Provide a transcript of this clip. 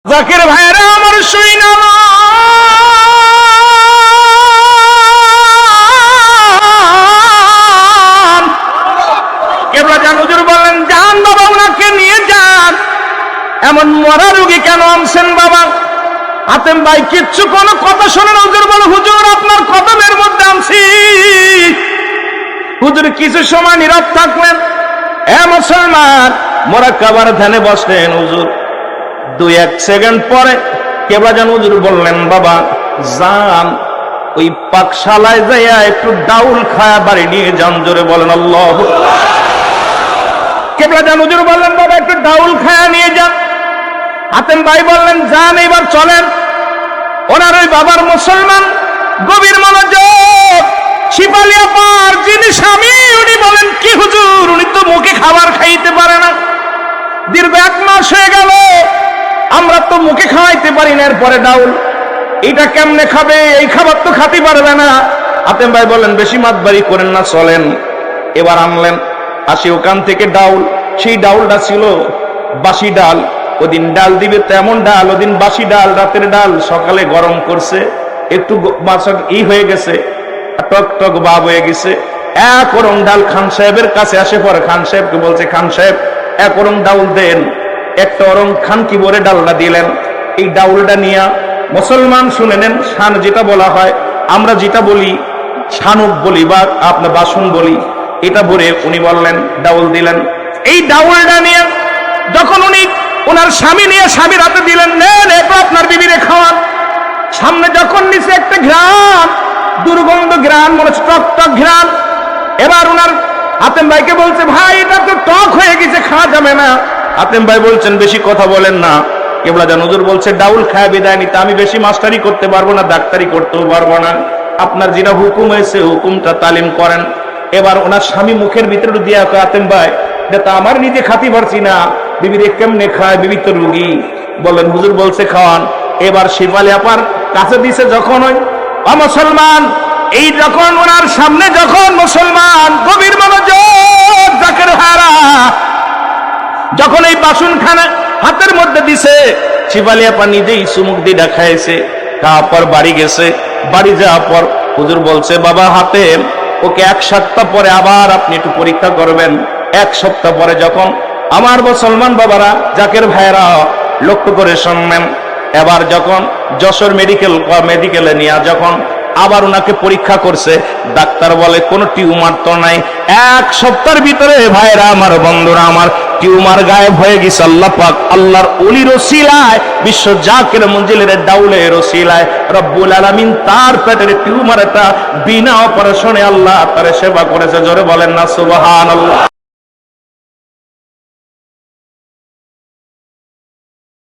জাকির ভাইরা আমার শুইনা কেবলা জান হুজুর বললেন, যান বাবা ওনাকে নিয়ে যান। এমন মরা রোগী কেন আনছেন বাবা? হাতেম ভাই কিচ্ছু কোনো কথা শোনেন। হুজুর বলে, হুজুর আপনার কদমের মধ্যে আনছি। হুজুর কিছু সময় নীরব থাকলেন। মুসলমান মোরাক্কাবার ধ্যানে বসলেন। হুজুর 2-1 সেকেন্ড পরে কেবলা জান হুজুর বললেন, বাবা যান ওই পাকশালায় যাইয়া একটু ডাউল খায়া বাড়ি নিয়ে যান। জোরে বলেন আল্লাহ। কেবলা জান হুজুর বললেন, বাবা একটু ডাউল খায়া নিয়ে যান। হাতেম ভাই বললেন, যান এবার চলেন। ওনার ওই বাবার মুসলমান গভীর মনোযোগ। শিপালিয়া পার যিনি স্বামী, উনি বলেন, কি হুজুর উনি তো মুখে খাবার খাইতে পারে না। দীর্ঘ 1 মাস হয়ে গেল আমরা তো মুখে খাওয়াইতে পারি না, এরপরে ডাউল এটা কেমনে খাবে? এই খাবার তো খাতে পারবে না। হাতেম ভাই বলেন, বেশি মাতবাড়ি করেন না, চলেন। এবার আনলেন, আসি ওখান থেকে ডাউল। সেই ডাউলটা ছিল বাসি ডাল। ওদিন ডাল দিবে তেমন ডাল, ওদিন বাসি ডাল, রাতের ডাল সকালে গরম করছে, একটু হয়ে গেছে, টক টক ভাব হয়ে গেছে। 1 ওরং ডাল খান সাহেবের কাছে আসে পরে খান সাহেবকে বলছে, খান সাহেব 1 ওরং ডাউল দেন। 1টা ওরং খান কি বলে ডালটা দিলেন। এই ডাউলটা নিয়ে মুসলমান শুনে নেন, শান যেটা বলা হয়, আমরা যেটা বলি শানুক বলি বা আপনার বাসন বলি, এটা ভরে উনি বললেন, ডাউল দিলেন। এই ডাউলটা নিয়ে যখন উনি ওনার স্বামী নিয়ে স্বামীর হাতে দিলেন, নেন এটা আপনার বিবিরে খাওয়ান। সামনে যখন নিচে একটা ঘ্রাণ, দুর্গন্ধ ঘ্রাণ, মনে টক টক ঘ্রাণ। এবার ওনার হাতেম ভাইকে বলছে, ভাই এটা তো টক হয়ে গেছে, খাওয়া যাবে না। হাতেম ভাই বলছেন, বেশি কথা বলেন না। কেবলা জান হুজুর বলছে, ডাউল খায় বিদায় নিতে আমি বেশি মাস্টারি করতে পারবো না, ডাক্তারি করতেও পারবো না। আপনার যেটা হুকুম হয়েছে হুকুমটা তালিম করেন। এবার ওনার স্বামী মুখের ভিতরে দিয়ে, হাতেম ভাই এটা আমার নিজে খাতি পারছি না, বিবির কেমনে খায়, বিবি তো রুগী। বলেন, হুজুর বলছে খাওয়ান। এবার শিফালি আপার কাছে দিছে যখন ওই মুসলমান, এই যখন ওনার সামনে যখন মুসলমান গভীর মনোযোগ জাকের হারা যখন এই বাসনখানা হাতের মধ্যে দিছে, শিফালি আপা নিজেই চুমুক দিয়ে দেখাইছে। খাওয়ার পর বাড়ি গেছে। বাড়ি যাওয়ার পর হুজুর বলছে, বাবা হাতে ওকে 1 সপ্তাহ পরে আবার আপনি একটু পরীক্ষা করবেন। 1 সপ্তাহ পরে যখন আমার মুসলমান বাবারা জাকের ভাইরা লক্ষ্য করে শুনবেন, এবার যখন যশোর মেডিকেলে নিয়ে যখন আবার ওনাকে পরীক্ষা করছে, ডাক্তার বলে কোনো টিউমার তো নাই। 1 সপ্তাহের ভিতরে ভাইরা আমার, বন্ধুরা আমার, টিউমার গায়েব হয়ে গেছে। আল্লাহ পাক আল্লাহর ওলির ওসিলায়, বিশ্ব জাকের মঞ্জিলের ডাউলের ওসিলায় রব্বুল আলামিন তার পেটের টিউমারটা বিনা অপারেশনে আল্লাহ তার সেবা করেছে। জোরে বলেন না সুবহানাল্লাহ।